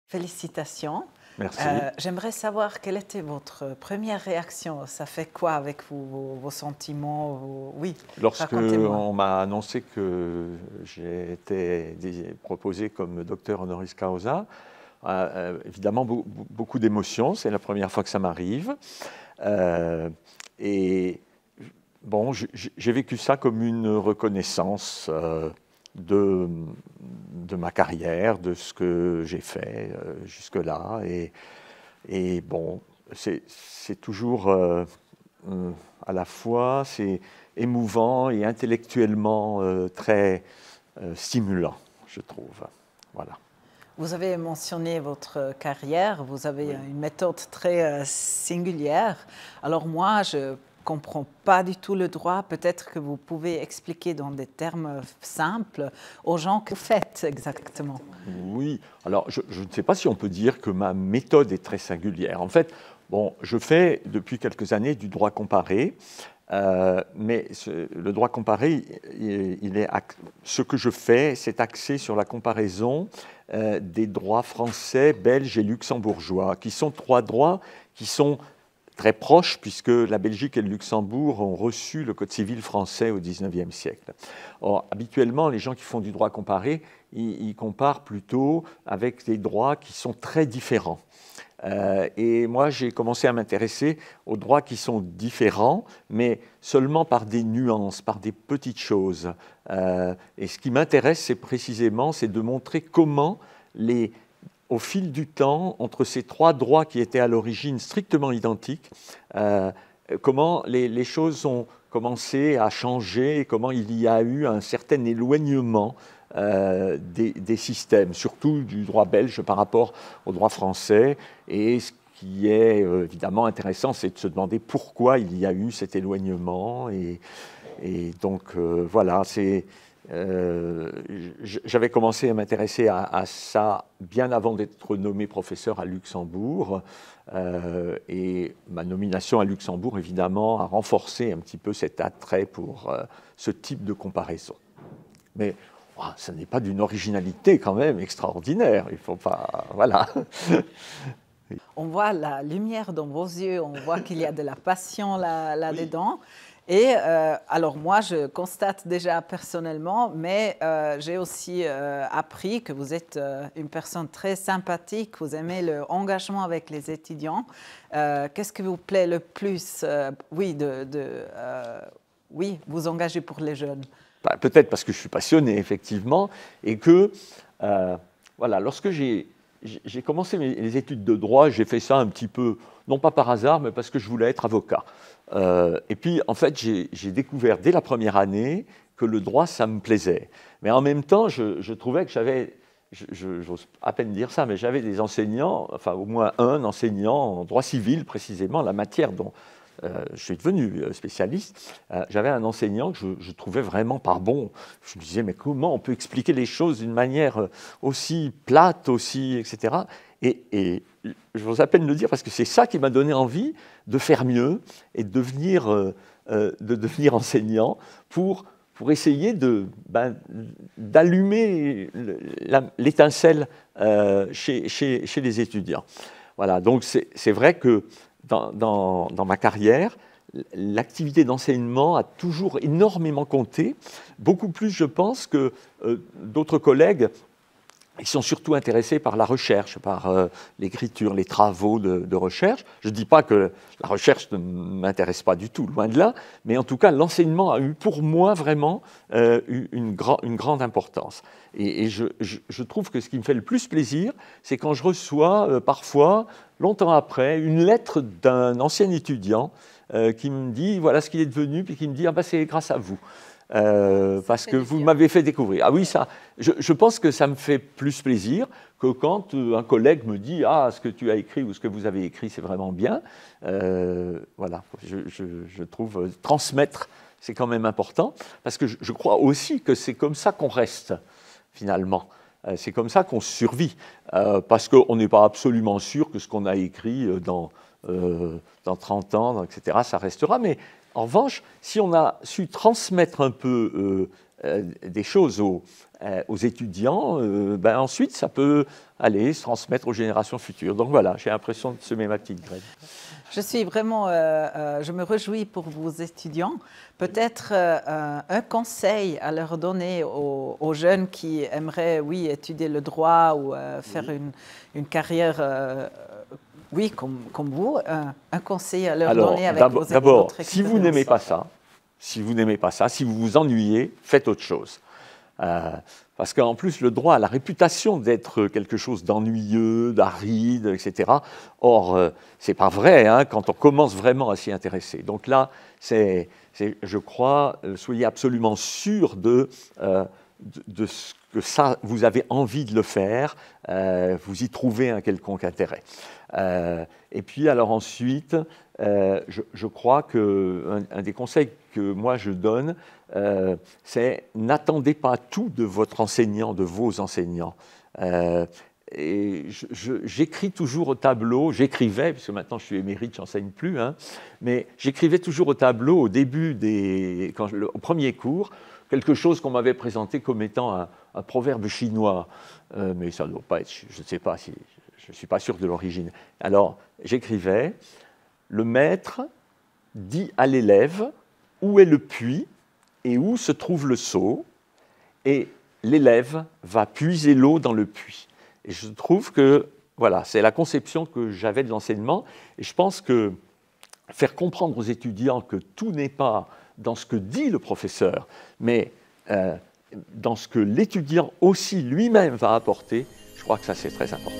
Félicitations. Merci. J'aimerais savoir quelle était votre première réaction. Ça fait quoi avec vous, vos sentiments Oui, Lorsque racontez-moi. on m'a annoncé que j'ai été proposé comme docteur honoris causa, évidemment beaucoup d'émotions. C'est la première fois que ça m'arrive. Et bon, j'ai vécu ça comme une reconnaissance de ma carrière, de ce que j'ai fait jusque-là. Et bon, c'est toujours à la fois c'est émouvant et intellectuellement très stimulant, je trouve. Voilà. Vous avez mentionné votre carrière, vous avez Oui. une méthode très singulière. Alors moi, je ne comprends pas du tout le droit. Peut-être que vous pouvez expliquer dans des termes simples aux gens que vous faites exactement. Oui, alors je ne sais pas si on peut dire que ma méthode est très singulière. En fait, bon, je fais depuis quelques années du droit comparé, mais le droit comparé, ce que je fais, c'est axé sur la comparaison des droits français, belges et luxembourgeois, qui sont trois droits qui sont très proches, puisque la Belgique et le Luxembourg ont reçu le Code civil français au XIXe siècle. Or, habituellement, les gens qui font du droit comparé, ils comparent plutôt avec des droits qui sont très différents. Et moi, j'ai commencé à m'intéresser aux droits qui sont différents, mais seulement par des nuances, par des petites choses. Et ce qui m'intéresse, c'est précisément de montrer comment au fil du temps, entre ces trois droits qui étaient à l'origine strictement identiques, comment les choses ont commencé à changer et comment il y a eu un certain éloignement des systèmes, surtout du droit belge par rapport au droit français. Et ce qui est évidemment intéressant, c'est de se demander pourquoi il y a eu cet éloignement. Et donc voilà, j'avais commencé à m'intéresser à ça bien avant d'être nommé professeur à Luxembourg. Et ma nomination à Luxembourg, évidemment, a renforcé un petit peu cet attrait pour ce type de comparaison. Mais ça n'est pas d'une originalité quand même extraordinaire. Il ne faut pas... Voilà. On voit la lumière dans vos yeux, on voit qu'il y a de la passion là-dedans. Et alors moi, je constate déjà personnellement, mais j'ai aussi appris que vous êtes une personne très sympathique, vous aimez l'engagement avec les étudiants. Qu'est-ce qui vous plaît le plus oui, vous engager pour les jeunes? Peut-être parce que je suis passionné, effectivement, et que, voilà, lorsque j'ai commencé les études de droit, j'ai fait ça un petit peu, non pas par hasard, mais parce que je voulais être avocat. Et puis, en fait, j'ai découvert dès la première année que le droit, ça me plaisait. Mais en même temps, je trouvais que j'avais, j'ose à peine dire ça, mais j'avais des enseignants, enfin au moins un enseignant en droit civil, précisément, la matière dont je suis devenu spécialiste. J'avais un enseignant que je trouvais vraiment pas bon. Je me disais, mais comment on peut expliquer les choses d'une manière aussi plate, aussi, etc. Et je vous à peine le dire parce que c'est ça qui m'a donné envie de faire mieux et de devenir enseignant pour essayer d'allumer l'étincelle chez les étudiants. Voilà, donc c'est vrai que dans ma carrière, l'activité d'enseignement a toujours énormément compté, beaucoup plus, je pense, que d'autres collègues. Ils sont surtout intéressés par la recherche, par l'écriture, les travaux de recherche. Je ne dis pas que la recherche ne m'intéresse pas du tout, loin de là, mais en tout cas, l'enseignement a eu pour moi vraiment une grande importance. Et je trouve que ce qui me fait le plus plaisir, c'est quand je reçois parfois, longtemps après, une lettre d'un ancien étudiant qui me dit voilà ce qu'il est devenu, puis qui me dit ah ben, c'est grâce à vous. Parce que vous m'avez fait découvrir. Ah oui, ça, je pense que ça me fait plus plaisir que quand un collègue me dit « Ah, ce que tu as écrit ou ce que vous avez écrit, c'est vraiment bien ». Voilà, je trouve transmettre, c'est quand même important, parce que je crois aussi que c'est comme ça qu'on reste, finalement. C'est comme ça qu'on survit, parce qu'on n'est pas absolument sûr que ce qu'on a écrit dans 30 ans, etc., ça restera, mais en revanche, si on a su transmettre un peu des choses aux étudiants, ben ensuite ça peut aller se transmettre aux générations futures. Donc voilà, j'ai l'impression de semer ma petite graine. Je suis vraiment, je me réjouis pour vos étudiants. Peut-être un conseil à leur donner aux jeunes qui aimeraient, oui, étudier le droit ou faire une carrière, oui, comme vous. Un conseil à leur donner avec vos étudiants. D'abord, si vous n'aimez pas ça, si vous vous ennuyez, faites autre chose. Parce qu'en plus, le droit a la réputation d'être quelque chose d'ennuyeux, d'aride, etc. Or, ce n'est pas vrai hein, quand on commence vraiment à s'y intéresser. Donc là, je crois, soyez absolument sûr de ce que ça, vous avez envie de le faire, vous y trouvez un quelconque intérêt. Et puis, alors ensuite, je crois qu'un des conseils que moi je donne, c'est n'attendez pas tout de votre enseignant, de vos enseignants. Et j'écris toujours au tableau, j'écrivais, puisque maintenant je suis émérite, je n'enseigne plus, hein, mais j'écrivais toujours au tableau au début, au premier cours, quelque chose qu'on m'avait présenté comme étant un proverbe chinois. Mais ça ne doit pas être, je ne sais pas, je ne suis pas sûr de l'origine. Alors, j'écrivais, le maître dit à l'élève où est le puits et où se trouve le seau, et l'élève va puiser l'eau dans le puits. Et je trouve que, voilà, c'est la conception que j'avais de l'enseignement, et je pense que faire comprendre aux étudiants que tout n'est pas dans ce que dit le professeur, mais dans ce que l'étudiant aussi lui-même va apporter, je crois que ça c'est très important.